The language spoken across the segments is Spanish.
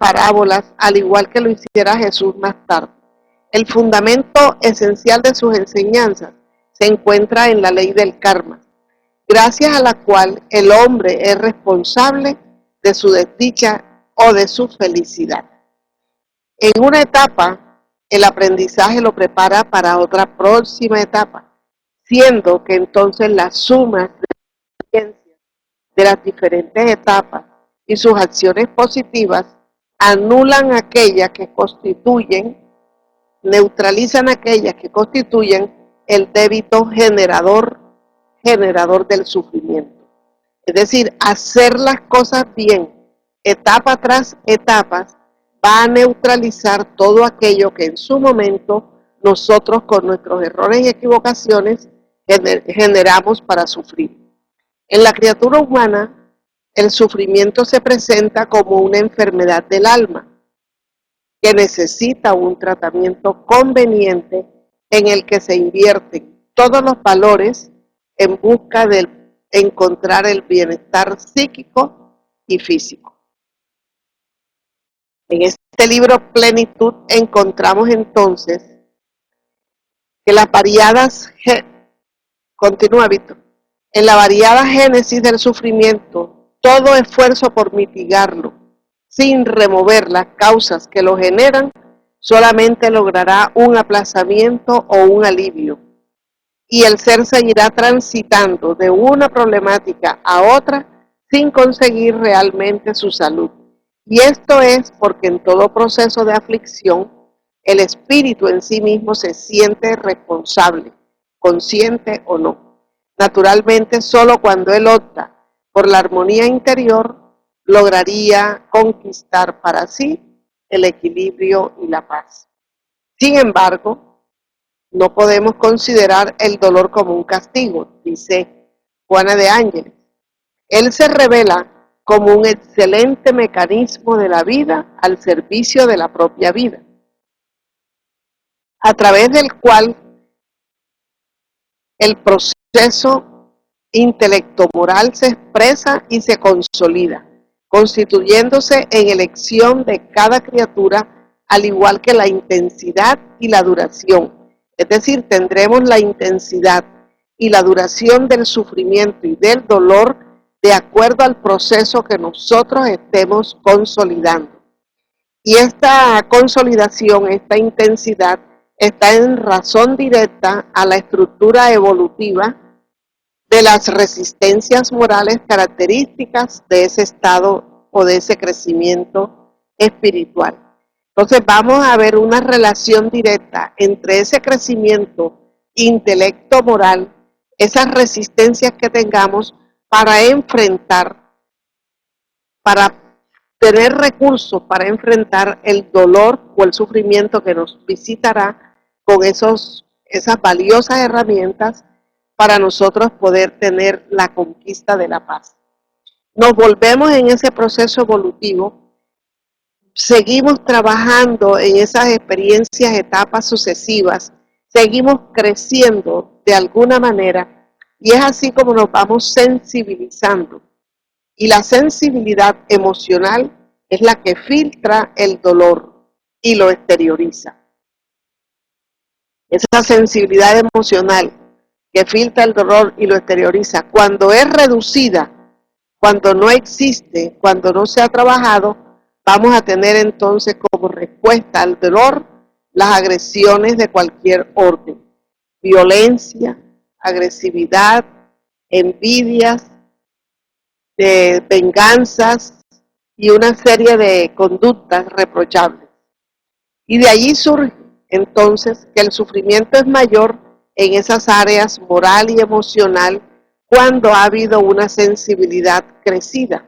parábolas, al igual que lo hiciera Jesús más tarde. El fundamento esencial de sus enseñanzas se encuentra en la ley del karma, gracias a la cual el hombre es responsable de su desdicha o de su felicidad. En una etapa, el aprendizaje lo prepara para otra próxima etapa, siendo que entonces la suma de las diferentes etapas y sus acciones positivas anulan aquellas que constituyen, neutralizan aquellas que constituyen el débito generador del sufrimiento. Es decir, hacer las cosas bien, etapa tras etapa, va a neutralizar todo aquello que en su momento nosotros con nuestros errores y equivocaciones generamos para sufrir. En la criatura humana, el sufrimiento se presenta como una enfermedad del alma, que necesita un tratamiento conveniente en el que se invierten todos los valores en busca de encontrar el bienestar psíquico y físico. En este libro Plenitud encontramos entonces que las variadas, continúa Víctor, en la variada génesis del sufrimiento, todo esfuerzo por mitigarlo, sin remover las causas que lo generan, solamente logrará un aplazamiento o un alivio. Y el ser seguirá transitando de una problemática a otra sin conseguir realmente su salud. Y esto es porque en todo proceso de aflicción, el espíritu en sí mismo se siente responsable, consciente o no. Naturalmente, solo cuando él opta por la armonía interior, lograría conquistar para sí el equilibrio y la paz. Sin embargo, no podemos considerar el dolor como un castigo, dice Juana de Ángeles. Él se revela como un excelente mecanismo de la vida al servicio de la propia vida, a través del cual el proceso intelecto-moral se expresa y se consolida, constituyéndose en elección de cada criatura, al igual que la intensidad y la duración. Es decir, tendremos la intensidad y la duración del sufrimiento y del dolor de acuerdo al proceso que nosotros estemos consolidando. Y esta consolidación, esta intensidad, está en razón directa a la estructura evolutiva de las resistencias morales características de ese estado o de ese crecimiento espiritual. Entonces vamos a ver una relación directa entre ese crecimiento intelecto-moral, esas resistencias que tengamos para enfrentar, para tener recursos para enfrentar el dolor o el sufrimiento que nos visitará con esas valiosas herramientas para nosotros poder tener la conquista de la paz. Nos volvemos en ese proceso evolutivo, seguimos trabajando en esas experiencias, etapas sucesivas, seguimos creciendo de alguna manera y es así como nos vamos sensibilizando. Y la sensibilidad emocional es la que filtra el dolor y lo exterioriza. Esa sensibilidad emocional que filtra el dolor y lo exterioriza, cuando es reducida, cuando no existe, cuando no se ha trabajado, vamos a tener entonces como respuesta al dolor las agresiones de cualquier orden. Violencia, agresividad, envidias, de venganzas y una serie de conductas reprochables. Y de allí surge entonces que el sufrimiento es mayor en esas áreas moral y emocional cuando ha habido una sensibilidad crecida,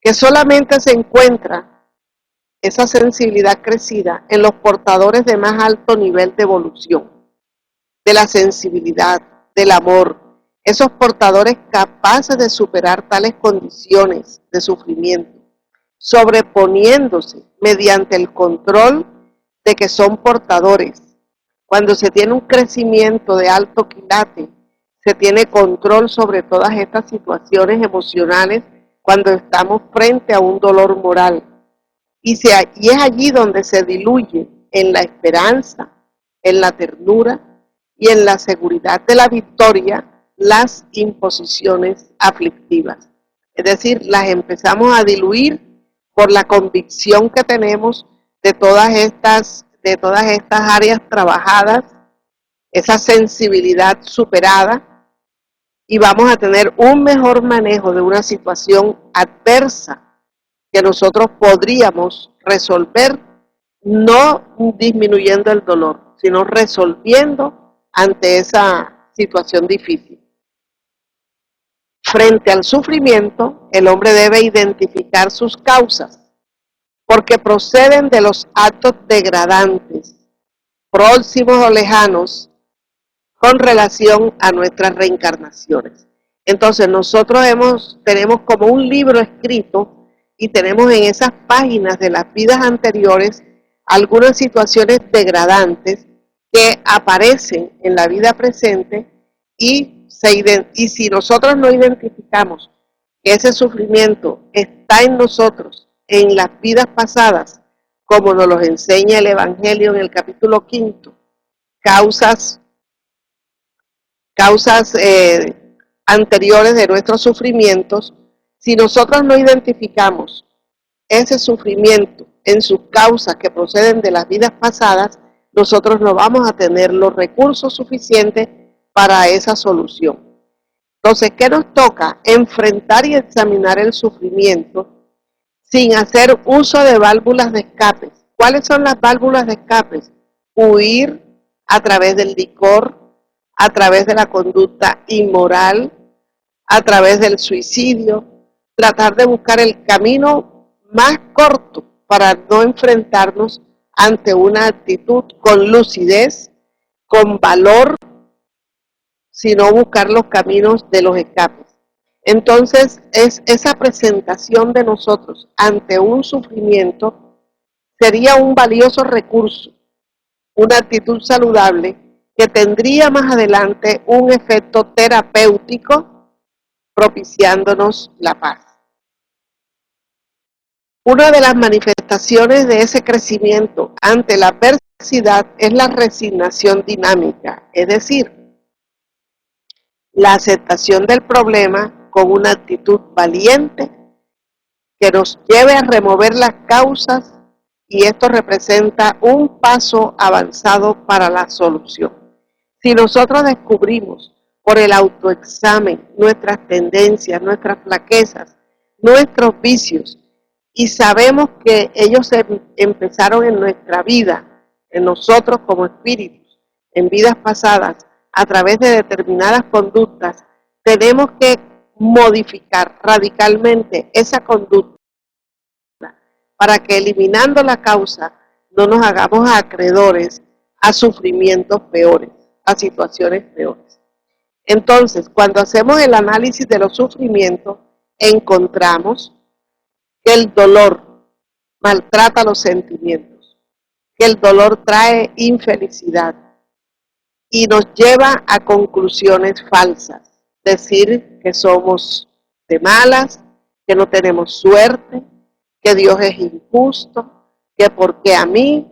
que solamente se encuentra esa sensibilidad crecida en los portadores de más alto nivel de evolución, de la sensibilidad, del amor, esos portadores capaces de superar tales condiciones de sufrimiento, sobreponiéndose mediante el control de que son portadores. Cuando se tiene un crecimiento de alto quilate, se tiene control sobre todas estas situaciones emocionales cuando estamos frente a un dolor moral. y es allí donde se diluye en la esperanza, en la ternura y en la seguridad de la victoria las imposiciones aflictivas. Es decir, las empezamos a diluir por la convicción que tenemos de todas estas áreas trabajadas, esa sensibilidad superada, y vamos a tener un mejor manejo de una situación adversa que nosotros podríamos resolver, no disminuyendo el dolor, sino resolviendo ante esa situación difícil. Frente al sufrimiento, el hombre debe identificar sus causas, porque proceden de los actos degradantes, próximos o lejanos, con relación a nuestras reencarnaciones. Entonces nosotros tenemos como un libro escrito y tenemos en esas páginas de las vidas anteriores algunas situaciones degradantes que aparecen en la vida presente y si nosotros no identificamos que ese sufrimiento está en nosotros en las vidas pasadas, como nos lo enseña el Evangelio en el capítulo 5, causas anteriores de nuestros sufrimientos, si nosotros no identificamos ese sufrimiento en sus causas que proceden de las vidas pasadas, nosotros no vamos a tener los recursos suficientes para esa solución. Entonces, ¿qué nos toca? Enfrentar y examinar el sufrimiento sin hacer uso de válvulas de escape. ¿Cuáles son las válvulas de escape? Huir a través del licor, a través de la conducta inmoral, a través del suicidio, tratar de buscar el camino más corto para no enfrentarnos ante una actitud con lucidez, con valor, sino buscar los caminos de los escapes. Entonces, es esa presentación de nosotros ante un sufrimiento sería un valioso recurso, una actitud saludable que tendría más adelante un efecto terapéutico propiciándonos la paz. Una de las manifestaciones de ese crecimiento ante la adversidad es la resignación dinámica, es decir, la aceptación del problema con una actitud valiente que nos lleve a remover las causas, y esto representa un paso avanzado para la solución. Si nosotros descubrimos por el autoexamen nuestras tendencias, nuestras flaquezas, nuestros vicios, y sabemos que ellos empezaron en nuestra vida, en nosotros como espíritus, en vidas pasadas, a través de determinadas conductas, tenemos que modificar radicalmente esa conducta para que, eliminando la causa, no nos hagamos acreedores a sufrimientos peores, a situaciones peores. Entonces, cuando hacemos el análisis de los sufrimientos, encontramos que el dolor maltrata los sentimientos, que el dolor trae infelicidad y nos lleva a conclusiones falsas. Decir que somos de malas, que no tenemos suerte, que Dios es injusto, que por qué a mí,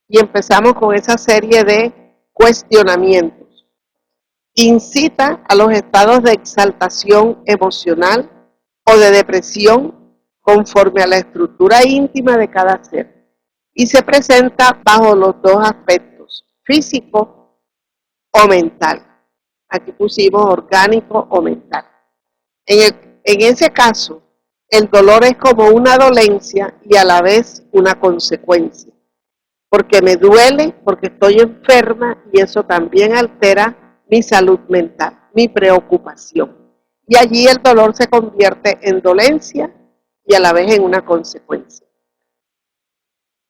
y empezamos con esa serie de cuestionamientos. Incita a los estados de exaltación emocional o de depresión conforme a la estructura íntima de cada ser, y se presenta bajo los dos aspectos, físico o mental. Aquí pusimos orgánico o mental. En ese caso, el dolor es como una dolencia y a la vez una consecuencia, porque me duele, porque estoy enferma, y eso también altera mi salud mental, mi preocupación. Y allí el dolor se convierte en dolencia y a la vez en una consecuencia.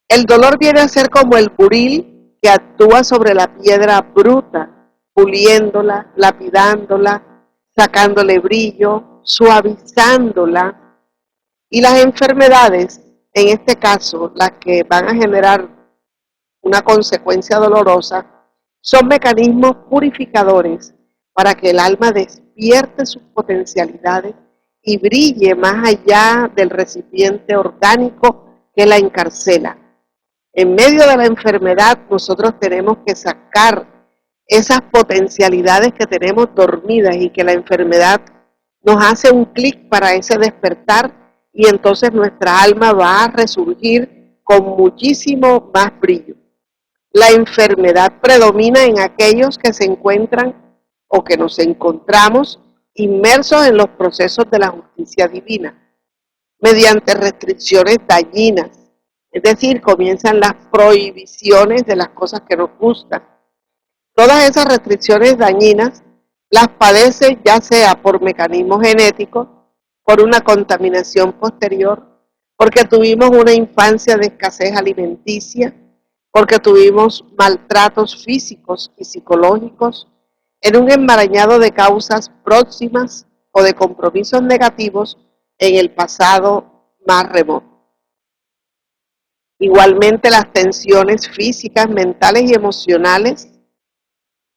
El dolor viene a ser como el buril que actúa sobre la piedra bruta, puliéndola, lapidándola, sacándole brillo, suavizándola. Y las enfermedades, en este caso, las que van a generar una consecuencia dolorosa, son mecanismos purificadores para que el alma despierte sus potencialidades y brille más allá del recipiente orgánico que la encarcela. En medio de la enfermedad nosotros tenemos que sacar esas potencialidades que tenemos dormidas y que la enfermedad nos hace un clic para ese despertar y entonces nuestra alma va a resurgir con muchísimo más brillo. La enfermedad predomina en aquellos que se encuentran o que nos encontramos inmersos en los procesos de la justicia divina, mediante restricciones dañinas, es decir, comienzan las prohibiciones de las cosas que nos gustan. Todas esas restricciones dañinas las padece ya sea por mecanismos genéticos, por una contaminación posterior, porque tuvimos una infancia de escasez alimenticia, porque tuvimos maltratos físicos y psicológicos, en un enmarañado de causas próximas o de compromisos negativos en el pasado más remoto. Igualmente las tensiones físicas, mentales y emocionales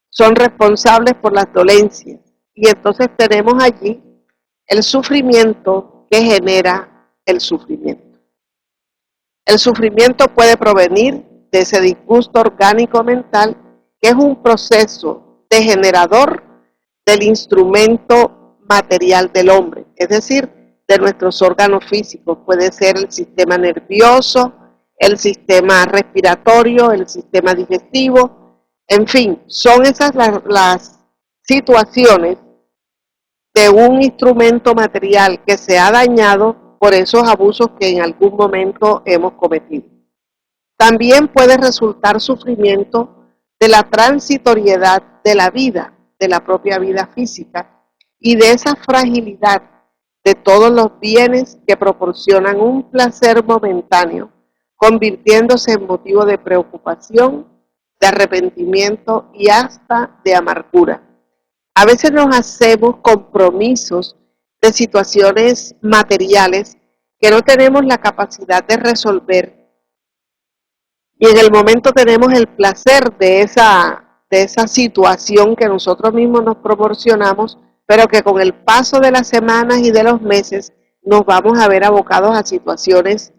son responsables por las dolencias y entonces tenemos allí el sufrimiento que genera el sufrimiento. El sufrimiento puede provenir de ese disgusto orgánico mental que es un proceso degenerador del instrumento material del hombre, es decir, de nuestros órganos físicos. Puede ser el sistema nervioso, el sistema respiratorio, el sistema digestivo, en fin, son esas las situaciones de un instrumento material que se ha dañado por esos abusos que en algún momento hemos cometido. También puede resultar sufrimiento de la transitoriedad de la vida, de la propia vida física y de esa fragilidad de todos los bienes que proporcionan un placer momentáneo, convirtiéndose en motivo de preocupación, de arrepentimiento y hasta de amargura. A veces nos hacemos compromisos de situaciones materiales que no tenemos la capacidad de resolver y en el momento tenemos el placer de esa situación que nosotros mismos nos proporcionamos, pero que con el paso de las semanas y de los meses nos vamos a ver abocados a situaciones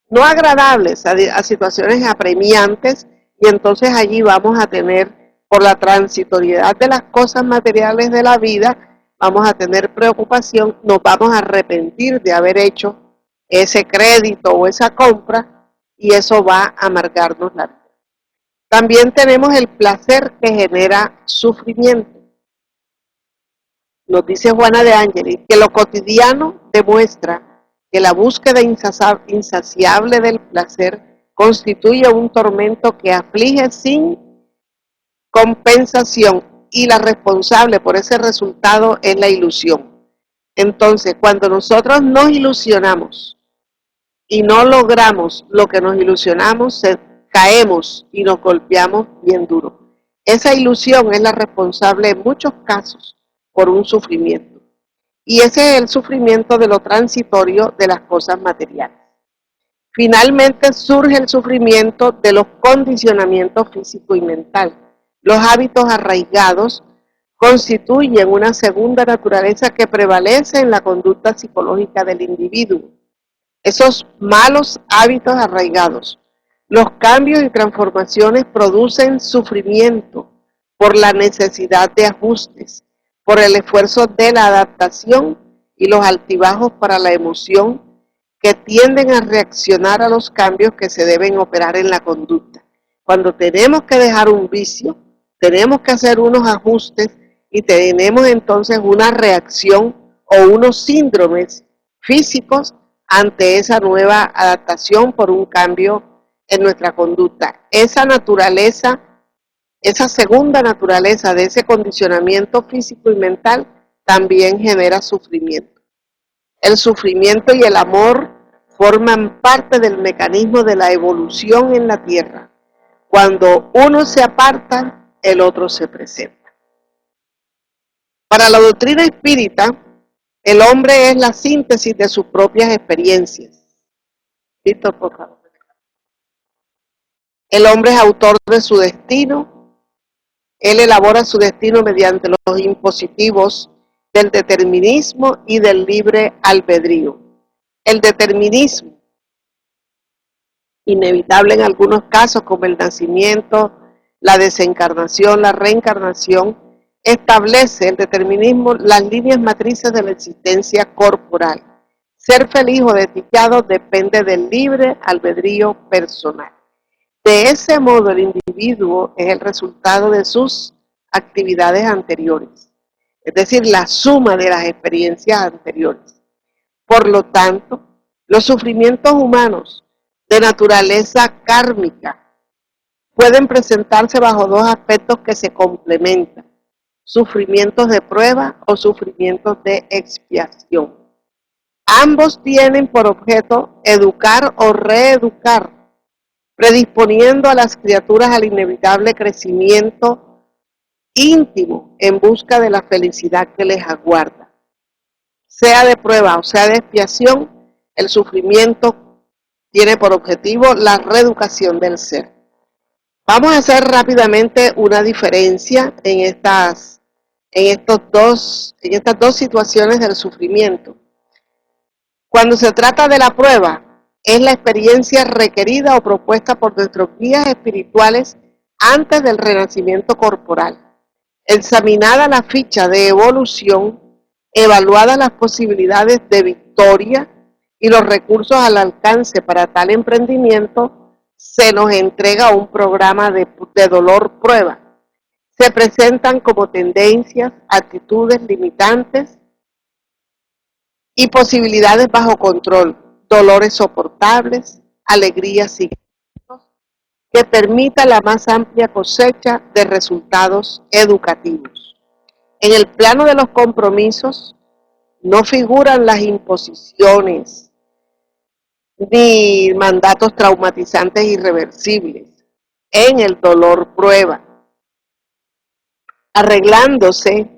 no agradables, a situaciones apremiantes, y entonces allí vamos a tener, por la transitoriedad de las cosas materiales de la vida, vamos a tener preocupación, nos vamos a arrepentir de haber hecho ese crédito o esa compra, y eso va a amargarnos la vida. También tenemos el placer que genera sufrimiento. Nos dice Juana de Ángelis que lo cotidiano demuestra que la búsqueda insaciable del placer constituye un tormento que aflige sin compensación y la responsable por ese resultado es la ilusión. Entonces, cuando nosotros nos ilusionamos y no logramos lo que nos ilusionamos, caemos y nos golpeamos bien duro. Esa ilusión es la responsable en muchos casos por un sufrimiento. Y ese es el sufrimiento de lo transitorio de las cosas materiales. Finalmente surge el sufrimiento de los condicionamientos físico y mental. Los hábitos arraigados constituyen una segunda naturaleza que prevalece en la conducta psicológica del individuo. Esos malos hábitos arraigados, los cambios y transformaciones producen sufrimiento por la necesidad de ajustes, por el esfuerzo de la adaptación y los altibajos para la emoción que tienden a reaccionar a los cambios que se deben operar en la conducta. Cuando tenemos que dejar un vicio, tenemos que hacer unos ajustes y tenemos entonces una reacción o unos síndromes físicos ante esa nueva adaptación por un cambio en nuestra conducta. Esa naturaleza, esa segunda naturaleza de ese condicionamiento físico y mental también genera sufrimiento. El sufrimiento y el amor forman parte del mecanismo de la evolución en la tierra. Cuando uno se aparta, el otro se presenta. Para la doctrina espírita, el hombre es la síntesis de sus propias experiencias. Víctor, por favor. El hombre es autor de su destino. Él elabora su destino mediante los impositivos del determinismo y del libre albedrío. El determinismo inevitable en algunos casos como el nacimiento, la desencarnación, la reencarnación, establece el determinismo las líneas matrices de la existencia corporal. Ser feliz o desdichado depende del libre albedrío personal. De ese modo, el individuo es el resultado de sus actividades anteriores, es decir, la suma de las experiencias anteriores. Por lo tanto, los sufrimientos humanos de naturaleza kármica pueden presentarse bajo dos aspectos que se complementan: sufrimientos de prueba o sufrimientos de expiación. Ambos tienen por objeto educar o reeducar, predisponiendo a las criaturas al inevitable crecimiento íntimo en busca de la felicidad que les aguarda. Sea de prueba o sea de expiación, el sufrimiento tiene por objetivo la reeducación del ser. Vamos a hacer rápidamente una diferencia en estas dos situaciones del sufrimiento. Cuando se trata de la prueba, es la experiencia requerida o propuesta por nuestros guías espirituales antes del renacimiento corporal. Examinada la ficha de evolución, evaluadas las posibilidades de victoria y los recursos al alcance para tal emprendimiento, se nos entrega un programa de dolor prueba. Se presentan como tendencias, actitudes limitantes y posibilidades bajo control, dolores soportables, alegrías y que permita la más amplia cosecha de resultados educativos. En el plano de los compromisos no figuran las imposiciones ni mandatos traumatizantes irreversibles. En el dolor prueba, arreglándose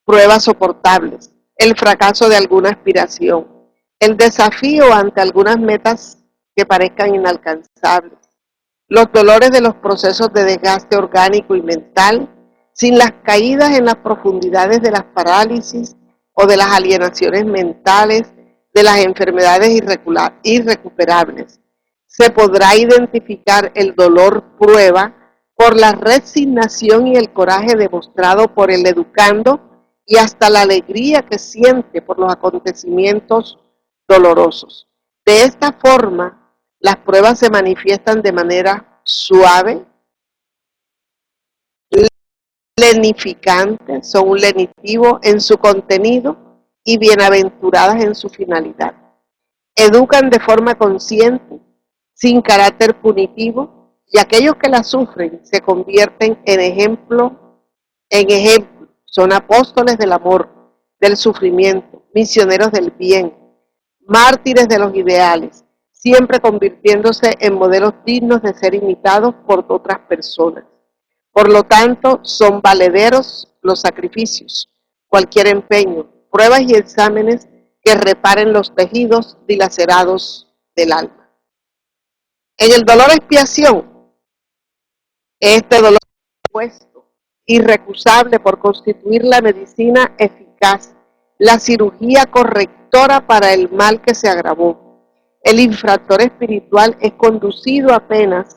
pruebas soportables, el fracaso de alguna aspiración, el desafío ante algunas metas que parezcan inalcanzables, los dolores de los procesos de desgaste orgánico y mental, sin las caídas en las profundidades de las parálisis o de las alienaciones mentales, de las enfermedades irrecuperables. Se podrá identificar el dolor prueba por la resignación y el coraje demostrado por el educando y hasta la alegría que siente por los acontecimientos dolorosos. De esta forma, las pruebas se manifiestan de manera suave, lenificante, son un lenitivo en su contenido y bienaventuradas en su finalidad. Educan de forma consciente, sin carácter punitivo, y aquellos que la sufren se convierten en ejemplo, son apóstoles del amor, del sufrimiento, misioneros del bien, mártires de los ideales, siempre convirtiéndose en modelos dignos de ser imitados por otras personas. Por lo tanto, son valederos los sacrificios, cualquier empeño, pruebas y exámenes que reparen los tejidos dilacerados del alma. En el dolor expiación, este dolor es puesto, irrecusable por constituir la medicina eficaz, la cirugía correctora para el mal que se agravó. El infractor espiritual es conducido apenas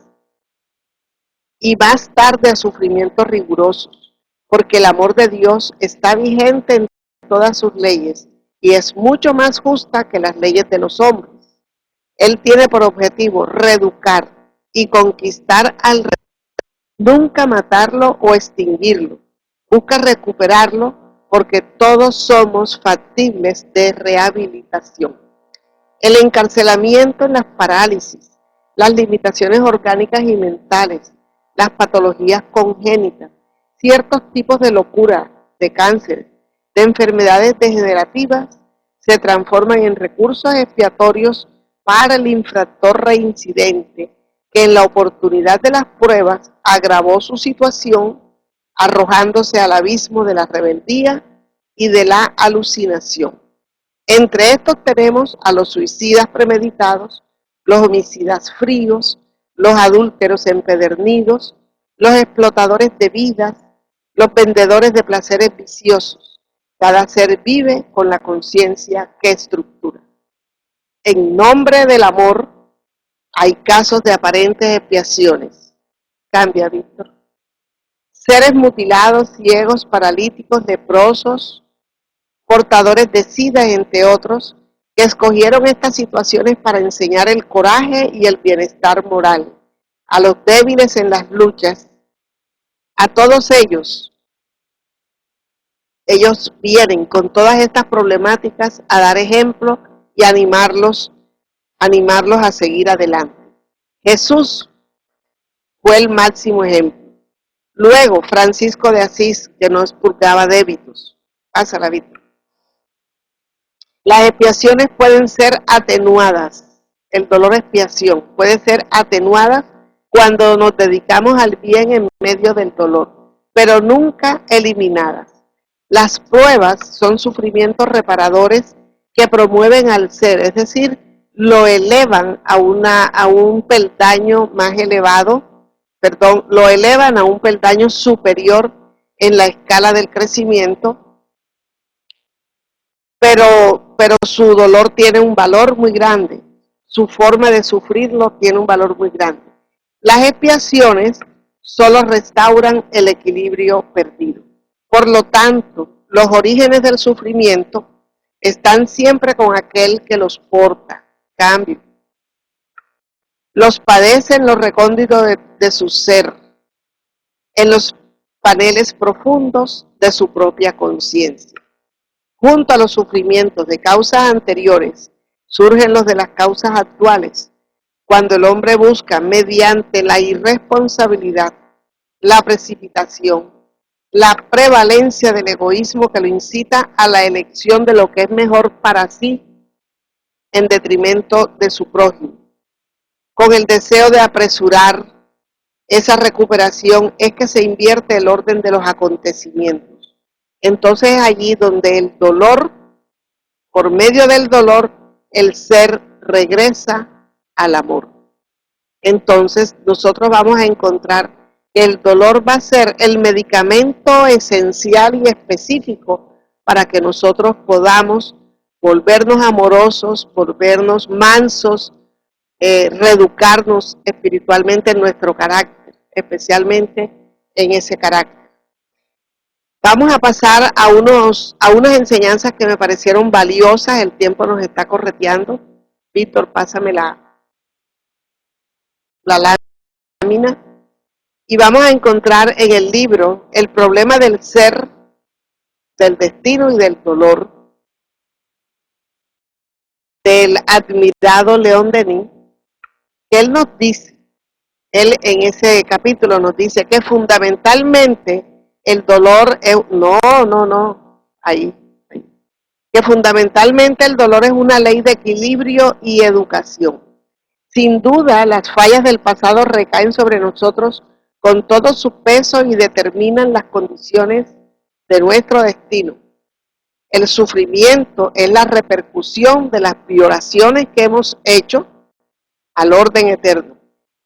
y más tarde a sufrimientos rigurosos, porque el amor de Dios está vigente en todas sus leyes y es mucho más justa que las leyes de los hombres. Él tiene por objetivo reeducar y conquistar al rey, nunca matarlo o extinguirlo. Busca recuperarlo porque todos somos factibles de rehabilitación. El encarcelamiento en las parálisis, las limitaciones orgánicas y mentales, las patologías congénitas, ciertos tipos de locura, de cáncer, de enfermedades degenerativas, se transforman en recursos expiatorios para el infractor reincidente, que en la oportunidad de las pruebas agravó su situación, arrojándose al abismo de la rebeldía y de la alucinación. Entre estos tenemos a los suicidas premeditados, los homicidas fríos, los adúlteros empedernidos, los explotadores de vidas, los vendedores de placeres viciosos. Cada ser vive con la conciencia que estructura. En nombre del amor, Hay casos de aparentes expiaciones. Cambia, Víctor. Seres mutilados, ciegos, paralíticos, leprosos, portadores de SIDA, entre otros, que escogieron estas situaciones para enseñar el coraje y el bienestar moral a los débiles en las luchas. A todos ellos vienen con todas estas problemáticas a dar ejemplo y animarlos a seguir adelante. Jesús fue el máximo ejemplo. Luego, Francisco de Asís, que no expurgaba débitos. Pásala, Víctor. Las expiaciones pueden ser atenuadas. El dolor expiación puede ser atenuada cuando nos dedicamos al bien en medio del dolor, pero nunca eliminadas. Las pruebas son sufrimientos reparadores que promueven al ser, es decir, lo elevan a un peldaño más elevado, lo elevan a un peldaño superior en la escala del crecimiento, pero su dolor tiene un valor muy grande, su forma de sufrirlo tiene un valor muy grande. Las expiaciones solo restauran el equilibrio perdido. Por lo tanto, los orígenes del sufrimiento están siempre con aquel que los porta. Cambio. Los padece en los recónditos de su ser, en los paneles profundos de su propia conciencia. Junto a los sufrimientos de causas anteriores, surgen los de las causas actuales, cuando el hombre busca, mediante la irresponsabilidad, la precipitación, la prevalencia del egoísmo que lo incita a la elección de lo que es mejor para sí, en detrimento de su prójimo. Con el deseo de apresurar esa recuperación es que se invierte el orden de los acontecimientos. Entonces es allí donde el dolor, por medio del dolor, el ser regresa al amor. Entonces nosotros vamos a encontrar que el dolor va a ser el medicamento esencial y específico para que nosotros podamos volvernos amorosos, volvernos mansos, reeducarnos espiritualmente en nuestro carácter, especialmente en ese carácter. Vamos a pasar a unas enseñanzas que me parecieron valiosas. El tiempo nos está correteando. Víctor, pásame la lámina. Y vamos a encontrar en el libro el problema del ser, del destino y del dolor, del admirado León Denis, que él nos dice, él en ese capítulo nos dice que fundamentalmente el dolor es, que fundamentalmente el dolor es una ley de equilibrio y educación. Sin duda, las fallas del pasado recaen sobre nosotros con todo su peso y determinan las condiciones de nuestro destino. El sufrimiento es la repercusión de las violaciones que hemos hecho al orden eterno.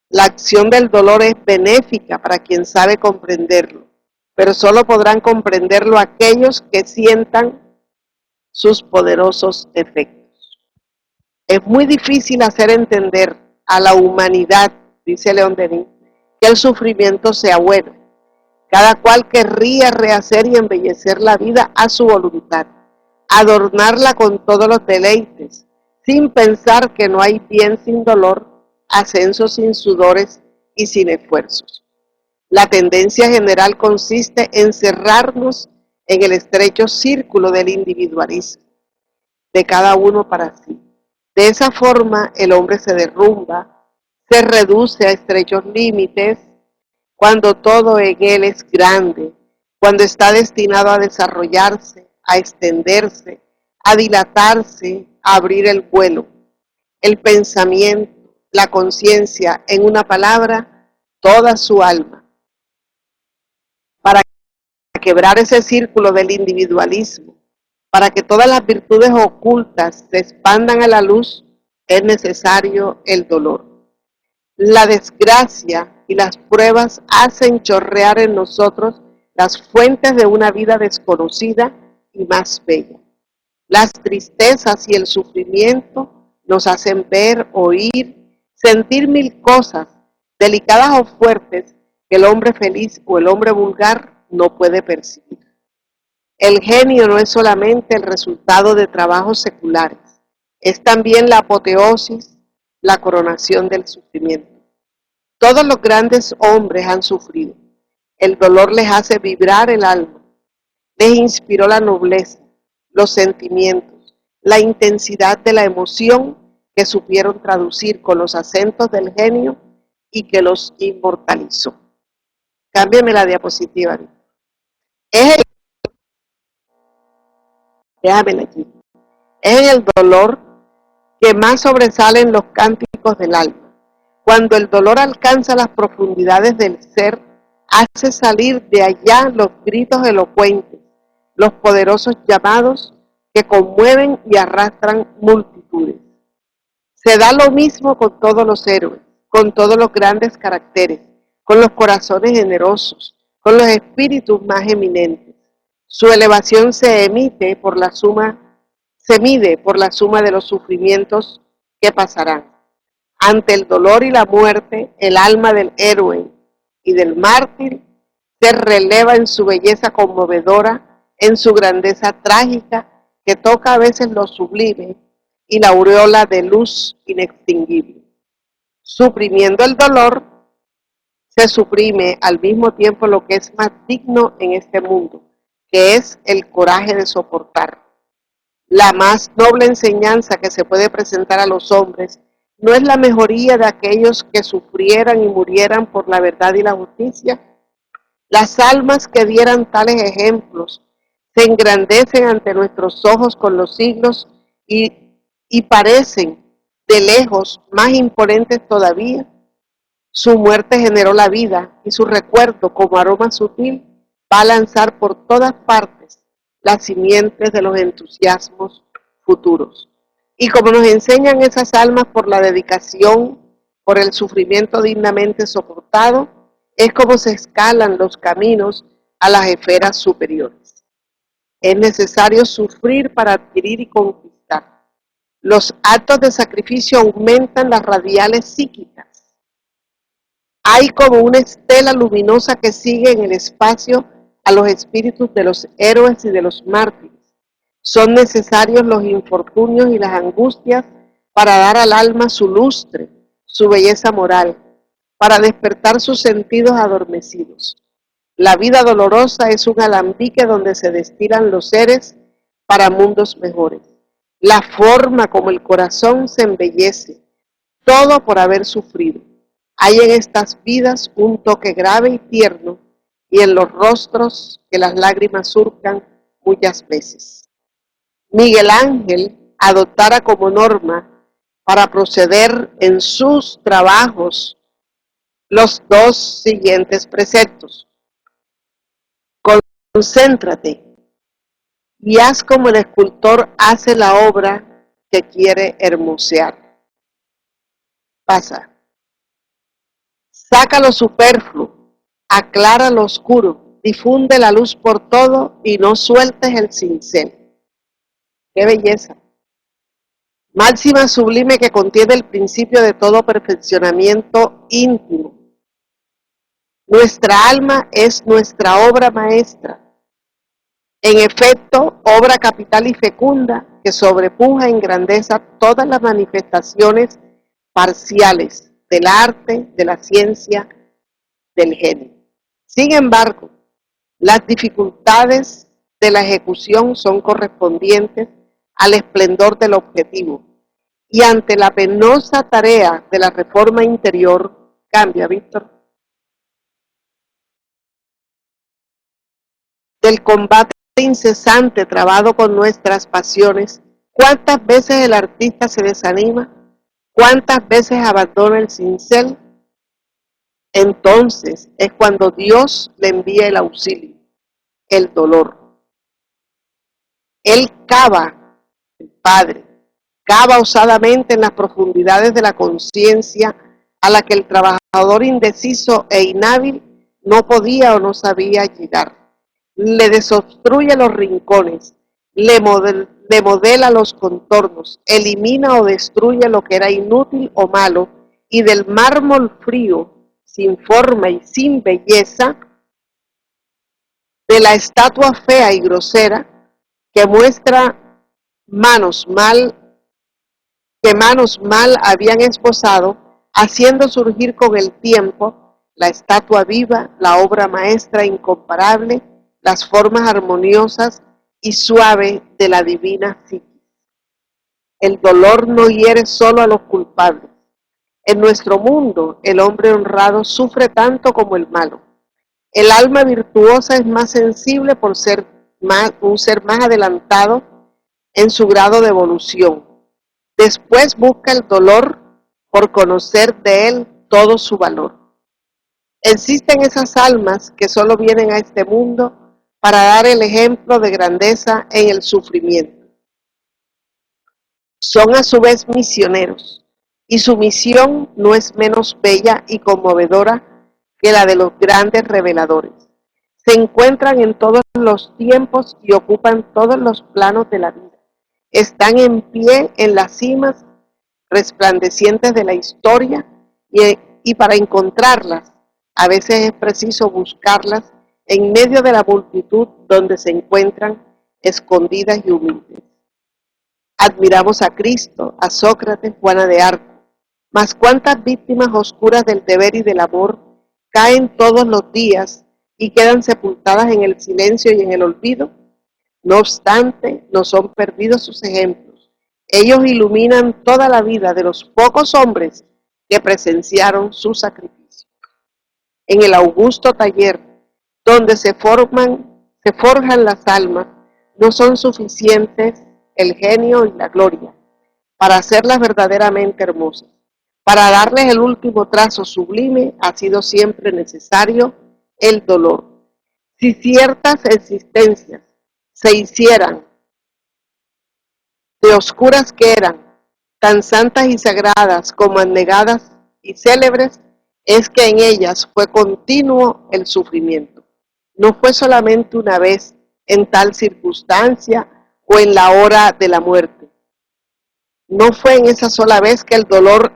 La acción del dolor es benéfica para quien sabe comprenderlo, pero solo podrán comprenderlo aquellos que sientan sus poderosos efectos. Es muy difícil hacer entender a la humanidad, dice León Denis, que el sufrimiento sea bueno. Cada cual querría rehacer y embellecer la vida a su voluntad, adornarla con todos los deleites, sin pensar que no hay bien sin dolor, ascenso sin sudores y sin esfuerzos. La tendencia general consiste en cerrarnos en el estrecho círculo del individualismo, de cada uno para sí. De esa forma el hombre se derrumba, se reduce a estrechos límites, cuando todo en él es grande, cuando está destinado a desarrollarse, a extenderse, a dilatarse, a abrir el vuelo. El pensamiento, la conciencia, en una palabra, toda su alma. Para quebrar ese círculo del individualismo, para que todas las virtudes ocultas se expandan a la luz, es necesario el dolor. La desgracia y las pruebas hacen chorrear en nosotros las fuentes de una vida desconocida y más bella. Las tristezas y el sufrimiento nos hacen ver, oír sentir mil cosas, delicadas o fuertes, que el hombre feliz o el hombre vulgar no puede percibir. El genio no es solamente el resultado de trabajos seculares, es también la apoteosis, la coronación del sufrimiento. Todos los grandes hombres han sufrido. El dolor les hace vibrar el alma, les inspiró la nobleza, los sentimientos, la intensidad de la emoción que supieron traducir con los acentos del genio y que los inmortalizó. Cámbiame la diapositiva. Es el, déjamela aquí. Es en el dolor que más sobresalen los cánticos del alma. Cuando el dolor alcanza las profundidades del ser, hace salir de allá los gritos elocuentes, los poderosos llamados que conmueven y arrastran multitudes. Se da lo mismo con todos los héroes, con todos los grandes caracteres, con los corazones generosos, con los espíritus más eminentes. Su elevación se mide por la suma de los sufrimientos que pasarán. Ante el dolor y la muerte, el alma del héroe y del mártir se releva en su belleza conmovedora, en su grandeza trágica, que toca a veces lo sublime y la aureola de luz inextinguible. Suprimiendo el dolor, se suprime al mismo tiempo lo que es más digno en este mundo, que es el coraje de soportar. La más noble enseñanza que se puede presentar a los hombres no es la mejoría de aquellos que sufrieran y murieran por la verdad y la justicia. Las almas que dieran tales ejemplos se engrandecen ante nuestros ojos con los siglos y parecen de lejos más imponentes todavía. Su muerte generó la vida y su recuerdo, como aroma sutil, va a lanzar por todas partes las simientes de los entusiasmos futuros. Y como nos enseñan esas almas por la dedicación, por el sufrimiento dignamente soportado, es como se escalan los caminos a las esferas superiores. Es necesario sufrir para adquirir y conquistar. Los actos de sacrificio aumentan las radiales psíquicas. Hay como una estela luminosa que sigue en el espacio a los espíritus de los héroes y de los mártires. Son necesarios los infortunios y las angustias para dar al alma su lustre, su belleza moral, para despertar sus sentidos adormecidos. La vida dolorosa es un alambique donde se destilan los seres para mundos mejores. La forma como el corazón se embellece, todo por haber sufrido. Hay en estas vidas un toque grave y tierno, y en los rostros que las lágrimas surcan muchas veces. Miguel Ángel adoptara como norma para proceder en sus trabajos los dos siguientes preceptos. Concéntrate y haz como el escultor hace la obra que quiere hermosear. Pasa. Saca lo superfluo, aclara lo oscuro, difunde la luz por todo y no sueltes el cincel. ¡Qué belleza! Máxima sublime que contiene el principio de todo perfeccionamiento íntimo. Nuestra alma es nuestra obra maestra. En efecto, obra capital y fecunda que sobrepuja en grandeza todas las manifestaciones parciales del arte, de la ciencia, del genio. Sin embargo, las dificultades de la ejecución son correspondientes al esplendor del objetivo, y ante la penosa tarea de la reforma interior, cambia, Víctor, del combate incesante trabado con nuestras pasiones, ¿cuántas veces el artista se desanima? ¿Cuántas veces abandona el cincel? Entonces es cuando Dios le envía el auxilio, el dolor. Él cava, el Padre, cava osadamente en las profundidades de la conciencia a la que el trabajador indeciso e inhábil no podía o no sabía llegar. Le desobstruye los rincones, le modela los contornos, elimina o destruye lo que era inútil o malo y del mármol frío, sin forma y sin belleza, de la estatua fea y grosera que muestra manos mal habían esbozado, haciendo surgir con el tiempo la estatua viva, la obra maestra incomparable, las formas armoniosas y suaves de la divina psiquis. El dolor no hiere solo a los culpables. En nuestro mundo, el hombre honrado sufre tanto como el malo. El alma virtuosa es más sensible por ser un ser más adelantado en su grado de evolución. Después busca el dolor por conocer de él todo su valor. Existen esas almas que solo vienen a este mundo para dar el ejemplo de grandeza en el sufrimiento. Son a su vez misioneros, y su misión no es menos bella y conmovedora que la de los grandes reveladores. Se encuentran en todos los tiempos y ocupan todos los planos de la vida. Están en pie en las cimas resplandecientes de la historia y para encontrarlas, a veces es preciso buscarlas en medio de la multitud donde se encuentran escondidas y humildes. Admiramos a Cristo, a Sócrates, Juana de Arco, mas cuántas víctimas oscuras del deber y del amor caen todos los días y quedan sepultadas en el silencio y en el olvido. No obstante, no son perdidos sus ejemplos. Ellos iluminan toda la vida de los pocos hombres que presenciaron su sacrificio. En el augusto taller donde se forjan las almas, no son suficientes el genio y la gloria para hacerlas verdaderamente hermosas. Para darles el último trazo sublime ha sido siempre necesario el dolor. Si ciertas existencias se hicieran de oscuras que eran, tan santas y sagradas como abnegadas y célebres, es que en ellas fue continuo el sufrimiento. No fue solamente una vez en tal circunstancia o en la hora de la muerte. No fue en esa sola vez que el dolor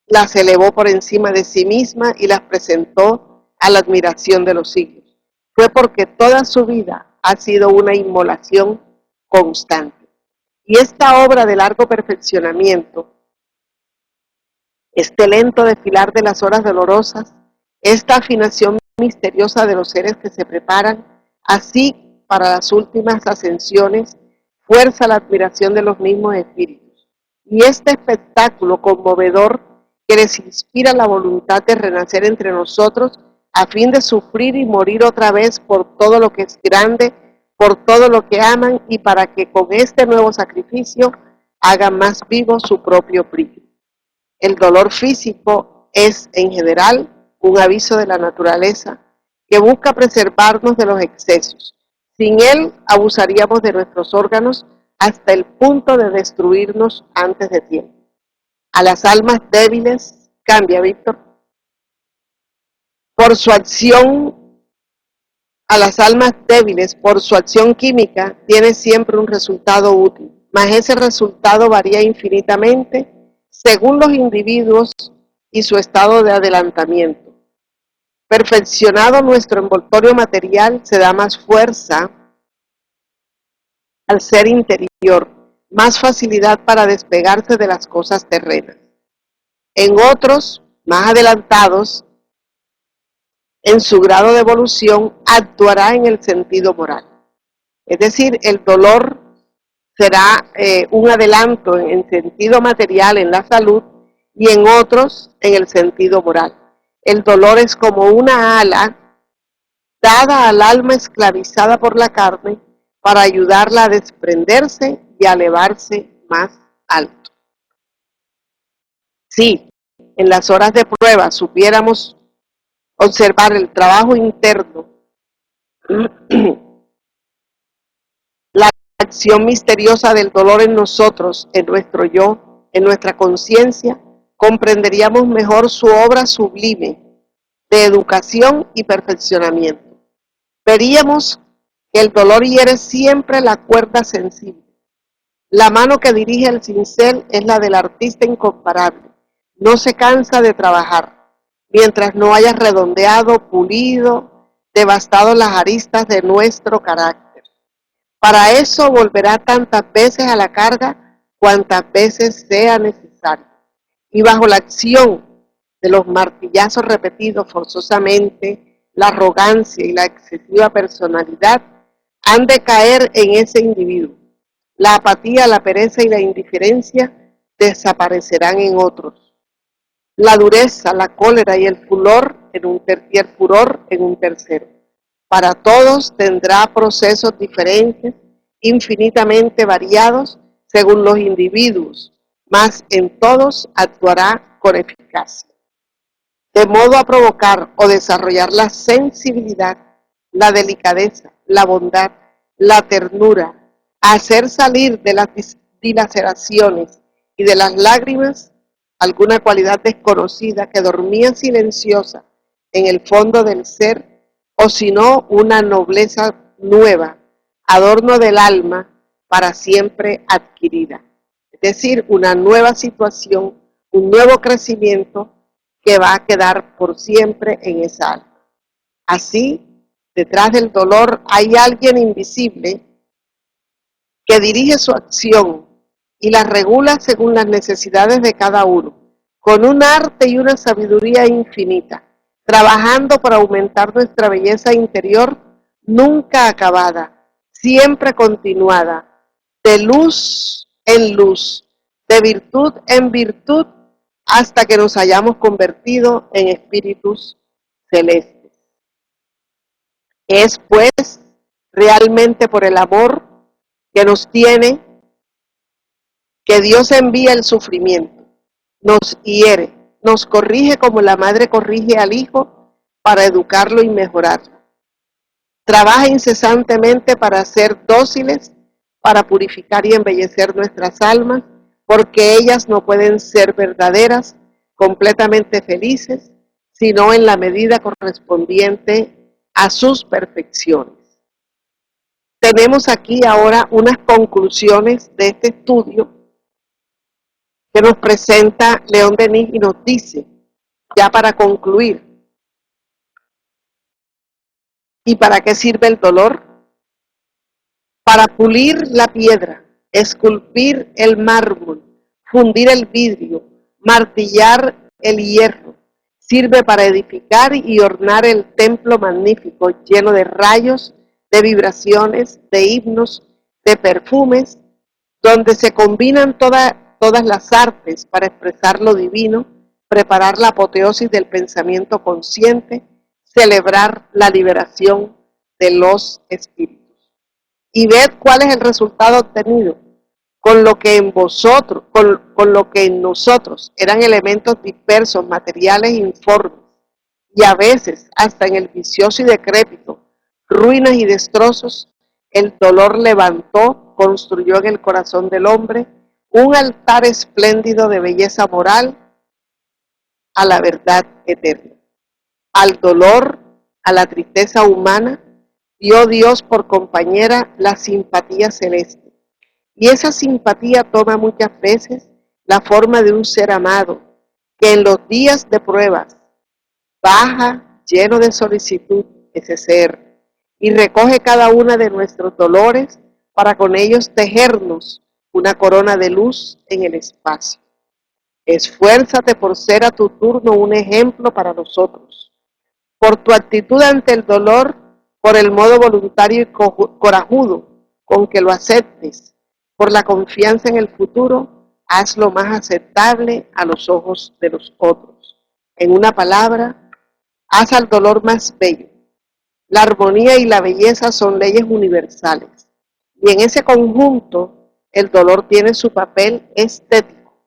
las elevó por encima de sí misma y las presentó a la admiración de los siglos. Fue porque toda su vida ha sido una inmolación constante. Y esta obra de largo perfeccionamiento, este lento desfilar de las horas dolorosas, esta afinación misteriosa de los seres que se preparan, así para las últimas ascensiones, fuerza la admiración de los mismos espíritus. Y este espectáculo conmovedor que les inspira la voluntad de renacer entre nosotros a fin de sufrir y morir otra vez por todo lo que es grande, por todo lo que aman y para que con este nuevo sacrificio hagan más vivo su propio brillo. El dolor físico es, en general, un aviso de la naturaleza que busca preservarnos de los excesos. Sin él, abusaríamos de nuestros órganos hasta el punto de destruirnos antes de tiempo. A las almas débiles, cambia Víctor, por su acción, a las almas débiles, por su acción química, tiene siempre un resultado útil, mas ese resultado varía infinitamente según los individuos y su estado de adelantamiento. Perfeccionado nuestro envoltorio material, se da más fuerza al ser interior, más facilidad para despegarse de las cosas terrenas. En otros, más adelantados, en su grado de evolución, actuará en el sentido moral. Es decir, el dolor será un adelanto en sentido material en la salud y en otros en el sentido moral. El dolor es como una ala dada al alma esclavizada por la carne para ayudarla a desprenderse y a elevarse más alto. Si en las horas de prueba supiéramos observar el trabajo interno, la acción misteriosa del dolor en nosotros, en nuestro yo, en nuestra conciencia, comprenderíamos mejor su obra sublime de educación y perfeccionamiento. Veríamos que el dolor hiere siempre la cuerda sensible. La mano que dirige el cincel es la del artista incomparable. no se cansa de trabajar, mientras no hayas redondeado, pulido, devastado las aristas de nuestro carácter. Para eso volverá tantas veces a la carga cuantas veces sea necesario. Y bajo la acción de los martillazos repetidos forzosamente, la arrogancia y la excesiva personalidad han de caer en ese individuo. La apatía, la pereza y la indiferencia desaparecerán en otros. La dureza, la cólera y el furor y el furor en un tercero. Para todos tendrá procesos diferentes, infinitamente variados según los individuos, mas en todos actuará con eficacia. De modo a provocar o desarrollar la sensibilidad, la delicadeza, la bondad, la ternura, a hacer salir de las dilaceraciones y de las lágrimas alguna cualidad desconocida que dormía silenciosa en el fondo del ser, o si no una nobleza nueva, adorno del alma para siempre adquirida. Es decir, una nueva situación, un nuevo crecimiento que va a quedar por siempre en esa alma. Así, detrás del dolor hay alguien invisible que dirige su acción y la regula según las necesidades de cada uno, con un arte y una sabiduría infinita, trabajando para aumentar nuestra belleza interior nunca acabada, siempre continuada, de luz en luz, de virtud en virtud, hasta que nos hayamos convertido en espíritus celestes. Es pues realmente por el amor que nos tiene que Dios envía el sufrimiento, nos hiere, nos corrige como la madre corrige al hijo para educarlo y mejorarlo. Trabaja incesantemente para ser dóciles, para purificar y embellecer nuestras almas, porque ellas no pueden ser verdaderas, completamente felices, sino en la medida correspondiente a sus perfecciones. Tenemos aquí ahora unas conclusiones de este estudio que nos presenta León Denis y nos dice, ya para concluir, ¿y para qué sirve el dolor? Para pulir la piedra, esculpir el mármol, fundir el vidrio, martillar el hierro. Sirve para edificar y ornar el templo magnífico lleno de rayos, de vibraciones, de himnos, de perfumes, donde se combinan todas las artes para expresar lo divino, preparar la apoteosis del pensamiento consciente, celebrar la liberación de los espíritus. Y ved cuál es el resultado obtenido, con lo que en vosotros, con lo que en nosotros eran elementos dispersos, materiales informes, y a veces hasta en el vicioso y decrépito, ruinas y destrozos, el dolor levantó, construyó en el corazón del hombre un altar espléndido de belleza moral a la verdad eterna. Al dolor, a la tristeza humana, dio Dios por compañera la simpatía celeste. Y esa simpatía toma muchas veces la forma de un ser amado, que en los días de pruebas baja lleno de solicitud ese ser y recoge cada una de nuestros dolores para con ellos tejernos una corona de luz en el espacio. Esfuérzate por ser a tu turno un ejemplo para nosotros. Por tu actitud ante el dolor, por el modo voluntario y corajudo con que lo aceptes, por la confianza en el futuro, hazlo más aceptable a los ojos de los otros. En una palabra, haz al dolor más bello. La armonía y la belleza son leyes universales. Y en ese conjunto, el dolor tiene su papel estético.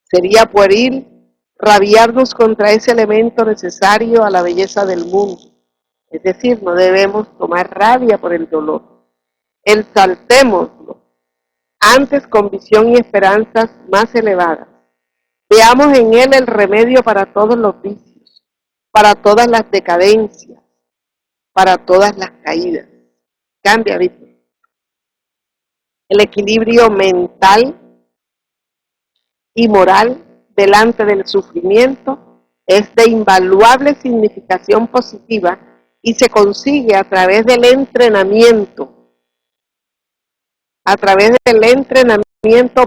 Sería pueril rabiarnos contra ese elemento necesario a la belleza del mundo. Es decir, no debemos tomar rabia por el dolor. Exaltémoslo, antes con visión y esperanzas más elevadas. Veamos en él el remedio para todos los vicios, para todas las decadencias, para todas las caídas. Cambia, Víctor. El equilibrio mental y moral delante del sufrimiento es de invaluable significación positiva y se consigue a través del entrenamiento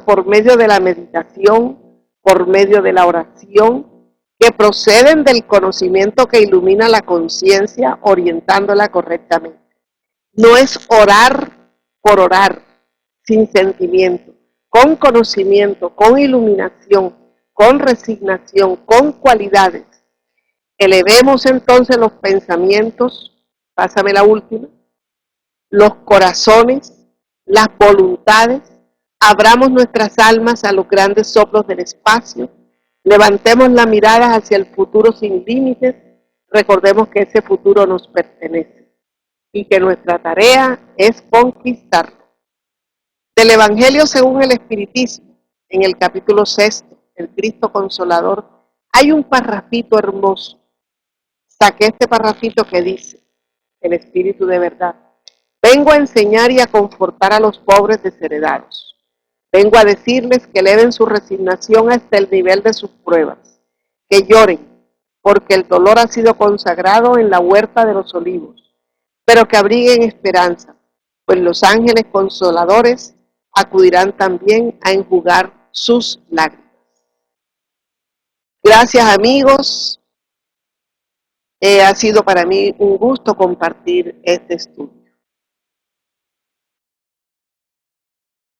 por medio de la meditación, por medio de la oración, que proceden del conocimiento que ilumina la conciencia, orientándola correctamente. No es orar por orar, sin sentimiento, con conocimiento, con iluminación, con resignación, con cualidades. Elevemos entonces los pensamientos, pásame la última, los corazones, las voluntades, abramos nuestras almas a los grandes soplos del espacio, levantemos la mirada hacia el futuro sin límites, recordemos que ese futuro nos pertenece y que nuestra tarea es conquistarlo. Del Evangelio según el Espiritismo, en el capítulo 6, el Cristo Consolador, hay un parrafito hermoso. Saqué este parrafito que dice, el Espíritu de verdad: vengo a enseñar y a confortar a los pobres desheredados. Vengo a decirles que eleven su resignación hasta el nivel de sus pruebas, que lloren, porque el dolor ha sido consagrado en la huerta de los olivos, pero que abriguen esperanza, pues los ángeles consoladores acudirán también a enjugar sus lágrimas. Gracias, amigos. Ha sido para mí un gusto compartir este estudio.